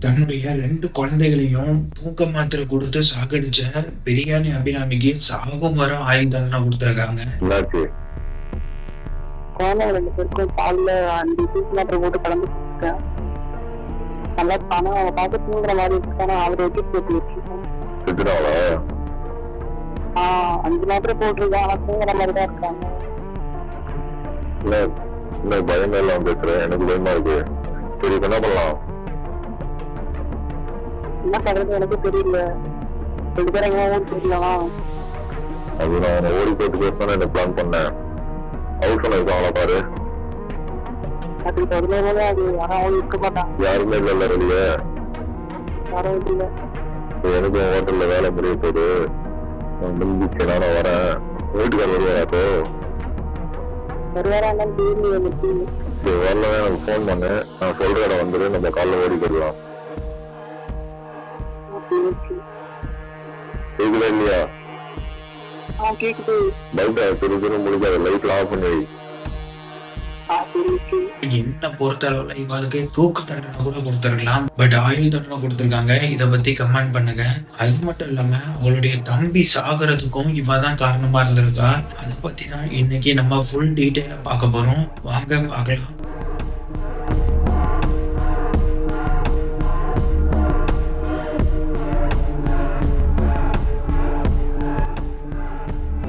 தன்னுடைய 2 குழந்தைகளையும் தூக்க மாத்திரை குடுத்து சாகடிச்ச பிரியாணி அபிராமிக்கு சாகும் வரை ஆயுள் தண்டனை குடுத்துருக்காங்க. என்னாச்சு? குழந்தைங்க 2 பேருக்கும் காலைல 5 தூக்கு மாத்திரை போட்டு கலந்து குடுத்துட்டேன். நல்லா ஆனா அவங்க பார்த்து தூங்குற மாதிரி இருக்கு. ஆனா அவரை வச்சு போட்டு வச்சிருக்கேன். செத்துட்டாங்களா? 5 மாத்திரை போட்டிருக்கேன். ஆனா தூங்குற மாதிரி தான் இருக்காங்க. இல்ல இல்ல பயமே இல்லாம பேசுறேன். எனக்கு பயமா இருக்கு. சரி இப்ப என்ன பண்ணலாம்? என்ன பண்றது எனக்கு தெரியல. 2 பேரும் எங்க ஊருக்கு போயிடலாம். அது நான் ஓடி போட்டு பேசணும் என்ன பிளான் பண்ணேன். ஹவுஸ் ஓனர் இருக்காங்களா பாரு. அதுக்கு தகுந்த அது யாரும் இருக்க மாட்டாங்க. யாருமே இல்ல ரெடியா? யாரும் இல்லை. எனக்கு ஹோட்டல்ல வேலை முடிய போகுது. முடிஞ்சிச்சு நான் வரேன். வீட்டுக்கார வருவாராப்போ? வருவாரா என்னன்னு தெரியல எனக்கு. சரி வரல எனக்கு ஃபோன் பண்ணு. நான் சொல்ற இடம் வந்துடு. நம்ம காலைல ஓடி போயிடலாம். கேக்குதா இல்லையா? கேக்குது. பைட்டா பெரிய பெரிய முடிக்காத. லைட்ல ஆஃப் பண்ணி வை. என்ன பொறுத்தளவுல இவளுக்கு தூக்கு தண்டனை கூட கொடுத்துருக்கலாம். பட் ஆயுள் தண்டனை கொடுத்துருக்காங்க. இத பத்தி கமெண்ட் பண்ணுங்க. அது மட்டும் இல்லாம அவளுடைய தம்பி சாகுறதுக்கும் இவ தான் காரணமா இருந்திருக்கா. அதை பத்தி தான் இன்னைக்கு நம்ம ஃபுல் டீட்டெயிலா பார்க்க போறோம். வாங்க பார்க்கலாம்.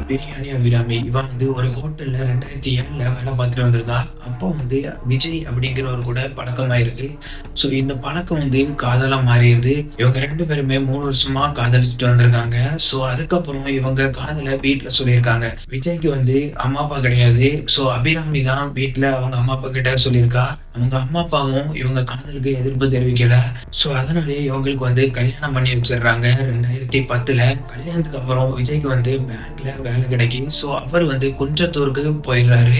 பிரியாணி அபிராமி இவன் வந்து ஒரு ஹோட்டல்ல 2007 வேலை பார்த்துட்டு வந்திருக்கா. அப்போ வந்து விஜய் அப்படிங்கிறவர் கூட பழக்கமாயிருக்கு. ஸோ இந்த பழக்கம் வந்து காதலா மாறிடுது. இவங்க 2 பேருமே 3 வருஷமா காதலிச்சுட்டு வந்திருக்காங்க. ஸோ அதுக்கப்புறம் இவங்க காதலை வீட்டுல சொல்லியிருக்காங்க. விஜய்க்கு வந்து அம்மா அப்பா கிடையாது. ஸோ அபிராமி தான் வீட்டுல அவங்க அம்மா அப்பா கிட்ட சொல்லியிருக்கா. அவங்க அம்மா அப்பாவும் இவங்க காதலுக்கு எதிர்ப்பு தெரிவிக்கல. ஸோ அதனாலே இவங்களுக்கு வந்து கல்யாணம் பண்ணி வச்சிடுறாங்க 2010. கல்யாணத்துக்கு அப்புறம் விஜய்க்கு வந்து பேங்க்ல வேலை கிடைக்கும். ஸோ அவர் வந்து கொஞ்ச தூருக்கு போயிடுறாரு.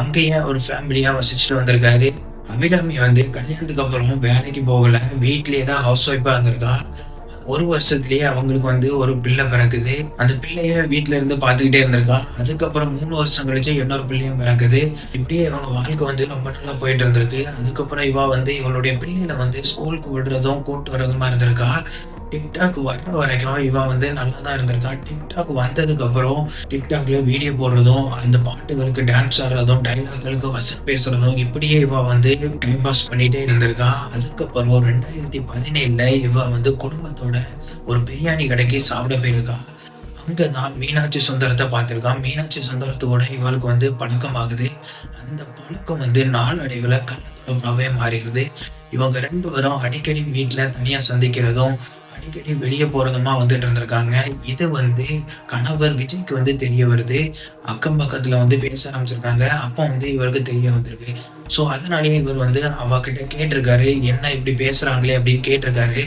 அங்கேயே ஒரு ஃபேமிலியா வசிச்சுட்டு வந்திருக்காரு. அபிராமி வந்து கல்யாணத்துக்கு அப்புறம் வேலைக்கு போகல. வீட்லயே தான் ஹவுஸ் ஒய்ஃபா இருந்திருக்கா. 1 வருஷத்துலயே அவங்களுக்கு வந்து ஒரு பிள்ளை பிறக்குது. அந்த பிள்ளைய வீட்டுல இருந்து பாத்துக்கிட்டே இருந்திருக்கா. அதுக்கப்புறம் 3 வருஷம் கழிச்சு இன்னொரு பிள்ளையும் பிறக்குது. இப்படியே இவங்க வாழ்க்கை வந்து ரொம்ப நல்லா போயிட்டு இருந்திருக்கு. அதுக்கப்புறம் இவ வந்து இவளுடைய பிள்ளைகளை வந்து ஸ்கூலுக்கு விடுறதும் கூட்டு வர்றதுமா இருந்திருக்கா. டிக்டாக் வர்ற வரைக்கும் இவன் வந்து நல்லா தான் இருந்திருக்கா. டிக்டாக் வந்ததுக்கு அப்புறம் டிக்டாக்ல வீடியோ போடுறதும், அந்த பாட்டுகளுக்கு டான்ஸ் ஆடுறதும், டைலாக்களுக்கு வசனம் பேசுறதும், இப்படியே இவ வந்து டைம் பாஸ் பண்ணிட்டே இருந்திருக்கா. அதுக்கப்புறம் 2017 இவ வந்து குடும்பத்தோட ஒரு பிரியாணி கடைக்கு சாப்பிட போயிருக்கா. அங்கதான் மீனாட்சி சுந்தரத்தை பார்த்திருக்கா. மீனாட்சி சுந்தரத்தோட இவளுக்கு வந்து பழக்கமாகுது. அந்த பழக்கம் வந்து நாளடைவுல கள்ளத்தொடர்பாவே மாறிடுது. இவங்க 2 பேரும் அடிக்கடி வீட்டுல தனியா சந்திக்கிறதும், அடிக்கடி வெளியே போறதுமா வந்துட்டு இருந்திருக்காங்க. இது வந்து கணவர் விஜய்க்கு வந்து தெரிய வருது. அக்கம் பக்கத்துல வந்து பேச ஆரம்பிச்சிருக்காங்க. அப்போ வந்து இவருக்கு தெரிய வந்திருக்கு. ஸோ அதனாலேயே இவர் வந்து அவகிட்ட கேட்டிருக்காரு, என்ன இப்படி பேசுறாங்களே அப்படின்னு கேட்டிருக்காரு.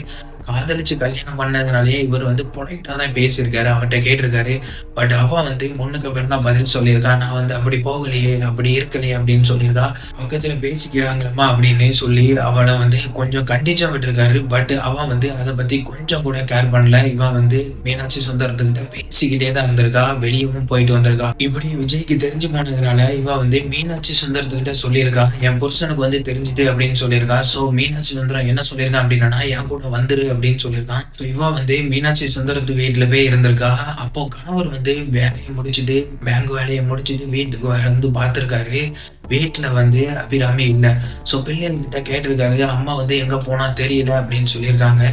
காதலிச்சு கல்யாணம் பண்ணதுனாலயே இவர் வந்து பொலைட்டா தான் பேசியிருக்காரு. அவட்ட கேட்டிருக்காரு. பட் அவ வந்து முன்னுக்கு பிறந்தா பதில் சொல்லியிருக்கா. நான் வந்து அப்படி போகலையே, அப்படி இருக்கலையே அப்படின்னு சொல்லியிருக்கா. பக்கத்துல பேசிக்கிறாங்களம்மா அப்படின்னு சொல்லி அவளை வந்து கொஞ்சம் கண்டிச்சா விட்டுருக்காரு. பட் அவன் வந்து அதை பத்தி கொஞ்சம் கூட கேர் பண்ணல. இவன் வந்து மீனாட்சி சுந்தரத்துக்கிட்ட பேசிக்கிட்டே தான் இருந்திருக்கா. வெளியவும் போயிட்டு வந்திருக்கா. இப்படி விஜய்க்கு தெரிஞ்சு போனதுனால இவ வந்து மீனாட்சி சுந்தரத்துக்கிட்ட சொல்லியிருக்கா, என் புருஷனுக்கு வந்து தெரிஞ்சுட்டு அப்படின்னு சொல்லியிருக்கா. ஸோ மீனாட்சி சுந்தரம் என்ன சொல்லியிருக்கான் அப்படின்னா, என் கூட வந்துரு அப்படின்னு சொல்லியிருக்கான். இவ வந்து மீனாட்சி சுந்தரத்து வீட்டுல போய் இருந்திருக்கா. அப்போ கணவர் வந்து வேலையை முடிச்சுட்டு, பேங்க் வேலையை முடிச்சுட்டு வீட்டுக்கு வந்து பார்த்திருக்காரு. வீட்டுல வந்து அபிராமி இல்ல. ஸோ பிள்ளைங்கிட்ட கேட்டிருக்காரு, அம்மா வந்து எங்க போனா தெரியல அப்படின்னு சொல்லியிருக்காங்க.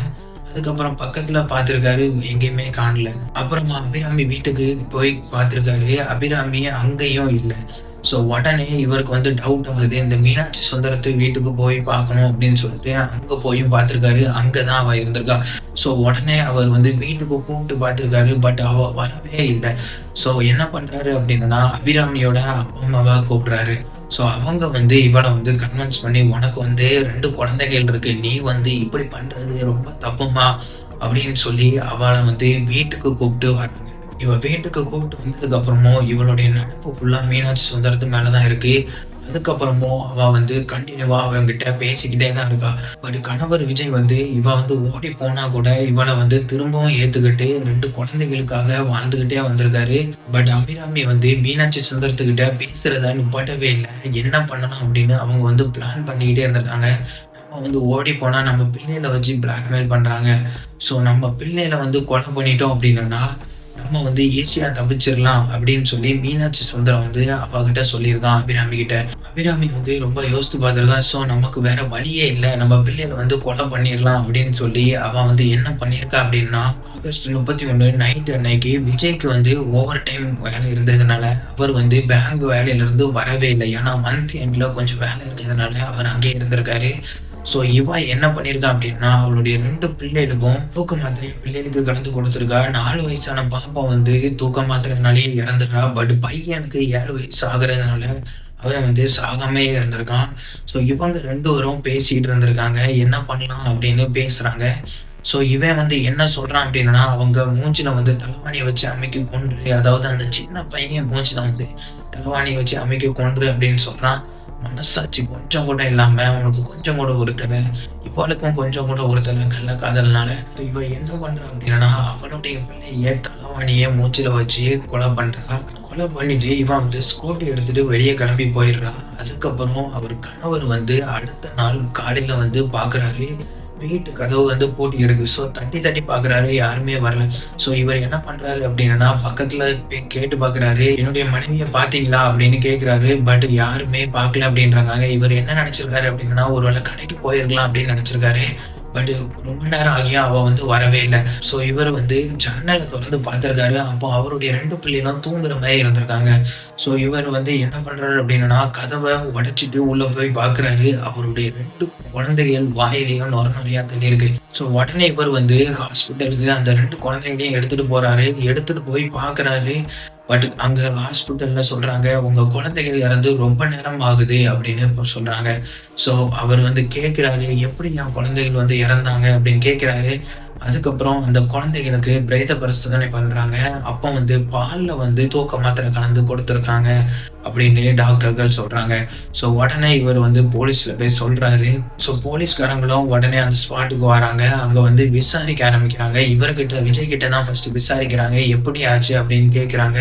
அதுக்கப்புறம் பக்கத்துல பார்த்திருக்காரு, எங்கேயுமே காணல. அப்புறமா அபிராமி வீட்டுக்கு போய் பார்த்திருக்காரு. அபிராமி அங்கேயும் இல்லை. ஸோ உடனே இவருக்கு வந்து டவுட் ஆகுது. இந்த மீனாட்சி சுந்தரத்து வீட்டுக்கு போய் பார்க்கணும் அப்படின்னு சொல்லிட்டு அங்க போயும் பார்த்திருக்காரு. அங்கதான் அவ இருந்திருக்கா. ஸோ உடனே அவர் வந்து வீட்டுக்கு கூப்பிட்டு பார்த்திருக்காரு. பட் அவ வரவே இல்லை. ஸோ என்ன பண்றாரு அப்படின்னா, அபிராமியோட அப்பா அம்மாவை கூப்பிடுறாரு. ஸோ அவங்க வந்து இவளை வந்து கன்வின்ஸ் பண்ணி, உனக்கு வந்து 2 குழந்தைகள் இருக்கு, நீ வந்து இப்படி பண்றது ரொம்ப தப்புமா அப்படின்னு சொல்லி அவளை வந்து வீட்டுக்கு கூப்பிட்டு வராங்க. இவ வீட்டுக்கு கூப்பிட்டு வந்ததுக்கு அப்புறமும் இவளுடைய நினைப்பு ஃபுல்லா மீனாட்சி சுந்தரத்து மேலதான் இருக்கு. அதுக்கப்புறமும் அவ வந்து கண்டினியூவா அவங்கிட்ட பேசிக்கிட்டே தான் இருக்கா. பட் கணவர் விஜய் வந்து இவ வந்து ஓடி போனா கூட இவளை வந்து திரும்பவும் ஏத்துக்கிட்டு 2 குழந்தைகளுக்காக வாழ்ந்துகிட்டே வந்திருக்காரு. பட் அபிராமி வந்து மீனாட்சி சுந்தரத்துக்கிட்ட பேசுறத நிப்பாட்டவே இல்லை. என்ன பண்ணலாம் அப்படின்னு அவங்க வந்து பிளான் பண்ணிக்கிட்டே இருந்திருக்காங்க. நம்ம வந்து ஓடி போனா நம்ம பிள்ளைகள வச்சு பிளாக்மெயில் பண்றாங்க. ஸோ நம்ம பிள்ளைகள வந்து கொலை பண்ணிட்டோம் அப்படின்னா, நம்ம வந்து ஈஸியா தப்பிச்சிரலாம் அப்படின்னு சொல்லி மீனாட்சி சுந்தரம் வந்து அவகிட்ட சொல்லியிருக்கான் அபிராமி கிட்ட. அபிராமி வந்து ரொம்ப யோசித்து பார்த்துருக்கா. ஸோ நமக்கு வேற வழியே இல்ல. நம்ம பிள்ளைகள வந்து கொலை பண்ணிரலாம் அப்படின்னு சொல்லி அவ வந்து என்ன பண்ணியிருக்கா அப்படின்னா, ஆகஸ்ட் 31 நைட் அன்னைக்கு விஜய்க்கு வந்து ஓவர் டைம் வேலை இருந்ததுனால, அவர் வந்து பேங்க் வேலையிலிருந்து வரவே இல்ல. ஏன்னா மந்த் எண்ட்ல கொஞ்சம் வேலை இருக்கிறதுனால அவர் அங்கேயே இருந்திருக்காரு. ஸோ இவ என்ன பண்ணியிருக்கா அப்படின்னா, அவளுடைய 2 பிள்ளைகளுக்கும் தூக்க மாத்திரைய பிள்ளைகளுக்கு கலந்து கொடுத்துருக்கா. 4 வயசான பாப்பா வந்து தூக்க மாத்திரைனாலேயே இறந்துடுறா. பட் பையனுக்கு 7 வயசு ஆகுறதுனால அவன் வந்து சாகாமயே இருந்திருக்கான். ஸோ இவங்க 2 பேரும் பேசிட்டு இருந்திருக்காங்க. என்ன பண்ணலாம் அப்படின்னு பேசுறாங்க. ஸோ இவன் வந்து என்ன சொல்றான் அப்படின்னா, அவங்க மூஞ்சில வந்து தலவாணிய வச்சு அமுக்கி கொன்று, அதாவது அந்த சின்ன பையன் மூஞ்சில வந்து தலவாணிய வச்சு அமுக்கி கொன்று அப்படின்னு சொல்றான். மனசாட்சி கொஞ்சம் கூட இல்லாம அவனுக்கு கொஞ்சம் கூட உறுத்தல, இவளுக்கும் கொஞ்சம் கூட உறுத்தல கள்ள காதல்னால. இவ என்ன பண்றா அப்படின்னா, அவனுடைய பிள்ளைய தலவாணிய மூச்சில வச்சு கொலை பண்றா. கொலை பண்ணிட்டு இவன் வந்து ஸ்கூட்டி எடுத்துட்டு வெளியே கிளம்பி போயிடுறா. அதுக்கப்புறம் அவர் கணவர் வந்து அடுத்த நாள் காலையில வந்து பாக்குறாரு, வீட்டு கதவு வந்து பூட்டி இருக்கு. ஸோ தட்டி தட்டி பாக்குறாரு, யாருமே வரல. ஸோ இவர் என்ன பண்றாரு அப்படின்னா, பக்கத்துல போய் கேட்டு பாக்குறாரு, என்னுடைய மனைவியை பாத்தீங்களா அப்படின்னு கேக்குறாரு. பட் யாருமே பார்க்கல அப்படின்றாங்க. இவர் என்ன நினைச்சிருக்காரு அப்படின்னா, ஒருவேளை கடைக்கு போயிருக்கலாம் அப்படின்னு நினைச்சிருக்காரு. பட் ரொம்ப நேரம் ஆகியும் அவ வந்து வரவே இல்லை. ஸோ இவர் வந்து ஜன்னலை திறந்து பார்த்திருக்காரு. அப்போ அவருடைய 2 பிள்ளைகளும் தூங்குற மாதிரி இருந்திருக்காங்க. ஸோ இவர் வந்து என்ன பண்றாரு அப்படின்னா, கதவை உடைச்சிட்டு உள்ள போய் பார்க்குறாரு. அவருடைய 2 குழந்தைகள் வாயிலையும் நுர நுறையா தள்ளியிருக்கு. ஸோ உடனே இவர் வந்து ஹாஸ்பிட்டலுக்கு அந்த 2 குழந்தைகளையும் எடுத்துட்டு போறாரு. எடுத்துட்டு போய் பார்க்குறாரு. பட் அங்க ஹாஸ்பிட்டல்ல சொல்றாங்க, உங்க குழந்தைகள் இறந்து ரொம்ப நேரம் ஆகுது அப்படின்னு இப்ப சொல்றாங்க. ஸோ அவர் வந்து கேட்கிறாரு, எப்படி என் குழந்தைகள் வந்து இறந்தாங்க அப்படின்னு கேட்கிறாரு. அதுக்கப்புறம் அந்த குழந்தைகளுக்கு பிரேத பரிசோதனை பண்றாங்க. அப்போ வந்து பால்ல வந்து தூக்க மாத்திரை கலந்து கொடுத்துருக்காங்க அப்படின்னு டாக்டர்கள் சொல்றாங்க. ஸோ உடனே இவர் வந்து போலீஸ்ல போய் சொல்றாரு. ஸோ போலீஸ்காரங்களும் உடனே அந்த ஸ்பாட்டுக்கு வராங்க. அங்க வந்து விசாரிக்க ஆரம்பிக்கிறாங்க. இவர்கிட்ட விஜய் கிட்ட தான் ஃபர்ஸ்ட் விசாரிக்கிறாங்க, எப்படி ஆச்சு அப்படின்னு கேட்கிறாங்க.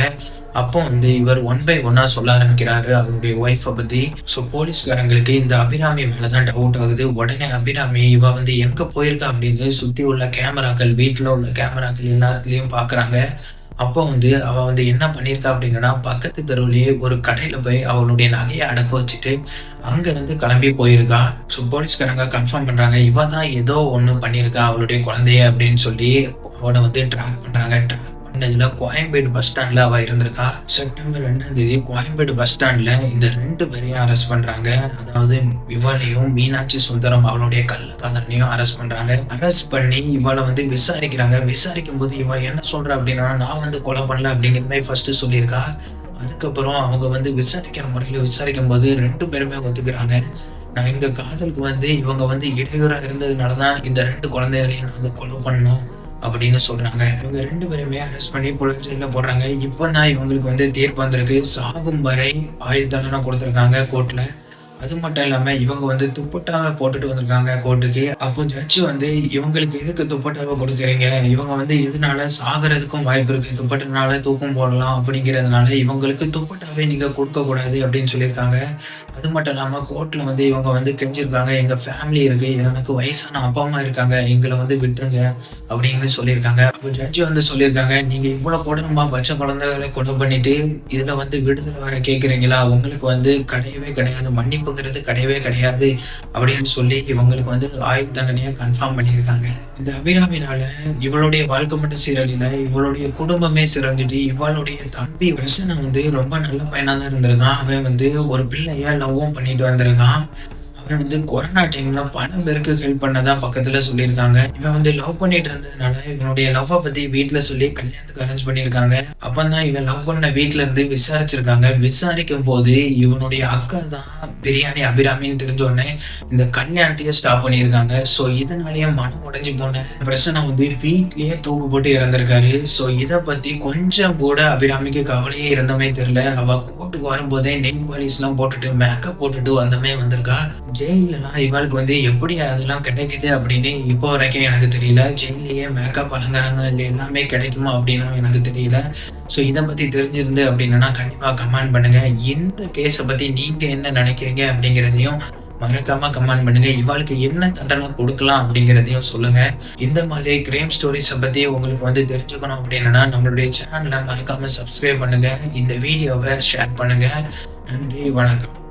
அப்போ வந்து இவர் ஒன் பை ஒன்னா சொல்ல ஆரம்பிக்கிறாரு அவருடைய ஒய்ஃபை பத்தி. ஸோ போலீஸ்காரங்களுக்கு இந்த அபிராமி மேலதான் டவுட் ஆகுது. உடனே அபிராமி இவ வந்து எங்க போயிருக்கா அப்படின்னு சுத்தி உள்ள கேமராக்கள், வீட்டுல உள்ள கேமராக்கள் எல்லாத்துலயும் பாக்குறாங்க. அப்போ வந்து அவ வந்து என்ன பண்ணியிருக்கா அப்படின்னா, பக்கத்து தெருவுலயே ஒரு கடையில போய் அவளுடைய நகையை அடக்க வச்சுட்டு அங்க இருந்து கிளம்பி போயிருக்கா. ஸோ போலீஸ்காரங்க கன்ஃபார்ம் பண்றாங்க, இவ தான் ஏதோ ஒண்ணு பண்ணியிருக்கா அவளுடைய குழந்தைய அப்படின்னு சொல்லி அவளை வந்து ட்ராக் பண்றாங்க. ட்ராக் பண்ணதுல கோயம்பேடு பஸ் ஸ்டாண்ட்ல அவ இருந்திருக்கா. செப்டம்பர் 2 கோயம்பேடு பஸ் ஸ்டாண்ட்ல இந்த 2 பேரையும் அரெஸ்ட் பண்றாங்க. அதாவது இவளையும் மீனாட்சி சுந்தரம் அவளுடைய கள்ளக்காதலனையும் அரெஸ்ட் பண்றாங்க. அரெஸ்ட் பண்ணி இவளை வந்து விசாரிக்கிறாங்க. விசாரிக்கும் போது இவ என்ன சொல்றா அப்படின்னா, நான் வந்து கொலை பண்ணல அப்படிங்கிற மாதிரி ஃபர்ஸ்ட் சொல்லியிருக்கா. அதுக்கப்புறம் அவங்க வந்து விசாரிக்கிற முறையில விசாரிக்கும் போது 2 பேருமே ஒத்துக்கிறாங்க. நான் எங்க காதலுக்கு வந்து இவங்க வந்து இடையூறா இருந்ததுனாலதான் இந்த 2 குழந்தைகளையும் நாங்க கொலை பண்ணோம் அப்படின்னு சொல்றாங்க. இவங்க 2 பேருமே அரெஸ்ட் பண்ணி புழல் ஜெயில போடுறாங்க. இப்பதான் இவங்களுக்கு வந்து தீர்ப்பு வந்திருக்கு. சாகும் வரை ஆயுள் தண்டனை கொடுத்திருக்காங்க கோர்ட்ல. அது மட்டும் இல்லாம இவங்க வந்து துப்பட்டாவை போட்டுட்டு வந்திருக்காங்க கோர்ட்டுக்கு. அப்போ ஜட்ஜி வந்து, இவங்களுக்கு எதுக்கு துப்பட்டாவை கொடுக்குறீங்க, இவங்க வந்து இதனால சாகிறதுக்கும் வாய்ப்பு இருக்கு, துப்பட்டனால தூக்கம் போடலாம் அப்படிங்கிறதுனால இவங்களுக்கு துப்பட்டாவே நீங்க கொடுக்க கூடாது அப்படின்னு சொல்லியிருக்காங்க. அது மட்டும் இல்லாம கோர்ட்ல வந்து இவங்க வந்து கெஞ்சிருக்காங்க, எங்க ஃபேமிலி இருக்கு, எனக்கு வயசான அப்பா அம்மா இருக்காங்க, எங்களை வந்து விட்டுருங்க அப்படின்னு சொல்லியிருக்காங்க. அப்போ ஜட்ஜி வந்து சொல்லியிருக்காங்க, நீங்க இவ்வளவு கொடூரமா பச்சை குழந்தைகளை கொலை பண்ணிட்டு இதுல வந்து விடுதலை வர கேட்குறீங்களா, உங்களுக்கு வந்து கிடையவே கிடையாது, மன்னிப்புங்கிறது கிடையவே கிடையாது அப்படின்னு சொல்லி இவங்களுக்கு வந்து ஆயுள் தண்டனையை கன்ஃபார்ம் பண்ணியிருக்காங்க. இந்த அபிராமினால இவளுடைய வாழ்க்கை மட்டும் சீரழில, இவளுடைய குடும்பமே சிறந்துட்டு, இவளுடைய தம்பி பிரசனை வந்து ரொம்ப நல்ல பையனா தான் இருந்திருக்கான். அவன் வந்து ஒரு பிள்ளைய லவ்வும் பண்ணிட்டு வந்திருக்கான். அவன் வந்து கொரோனா டைம்ல பல பேருக்கு ஹெல்ப் பண்ணதா பக்கத்துல சொல்லியிருக்காங்க. இவன் வந்து லவ் பண்ணிட்டு இருந்ததுனால இவனுடைய லவ்வ பத்தி வீட்டுல சொல்லி கல்யாணத்துக்கு அரேஞ்ச் பண்ணியிருக்காங்க. அப்பதான் இவன் லவ் பண்ண வீட்டுல இருந்து விசாரிச்சிருக்காங்க. விசாரிக்கும் போது இவனுடைய அக்கா தான் பிரியாணி அபிராமின்னு தெரிஞ்ச உடனே இந்த கல்யாணத்தையே ஸ்டாப் பண்ணியிருக்காங்க. ஸோ இதனாலேயே மனம் உடைஞ்சு போன பிரசனை வந்து வீட்லயே தூக்கு போட்டு இறந்திருக்காரு. ஸோ இதை பத்தி கொஞ்சம் கூட அபிராமிக்கு கவலையே இருந்தமே தெரியல. அவ கோர்ட்டுக்கு வரும்போதே நெயில் பாலிஷ் எல்லாம் போட்டுட்டு மேக்கப் போட்டுட்டு வந்தமே வந்திருக்கா. ஜெயிலெல்லாம் இவளுக்கு வந்து எப்படி அதெல்லாம் கிடைக்குது அப்படின்னு இப்போ வரைக்கும் எனக்கு தெரியல. ஜெயிலேயே மேக்கப் அலங்காரங்கள் எல்லாமே கிடைக்குமா அப்படின்னு எனக்கு தெரியல. ஸோ இதை பத்தி தெரிஞ்சிருந்து அப்படின்னா கண்டிப்பா கமெண்ட் பண்ணுங்க. இந்த கேஸை பத்தி நீங்க என்ன நினைக்கிறீங்க அப்படிங்கிறதையும் மறக்காம கமெண்ட் பண்ணுங்க. இவாளுக்கு என்ன தண்டனை கொடுக்கலாம் அப்படிங்கிறதையும் சொல்லுங்க. இந்த மாதிரி கிரைம் ஸ்டோரிஸ் பத்தி உங்களுக்கு வந்து தெரிஞ்சுக்கணும் அப்படின்னா நம்மளுடைய சேனலை மறக்காம சப்ஸ்கிரைப் பண்ணுங்க. இந்த வீடியோவை ஷேர் பண்ணுங்க. நன்றி, வணக்கம்.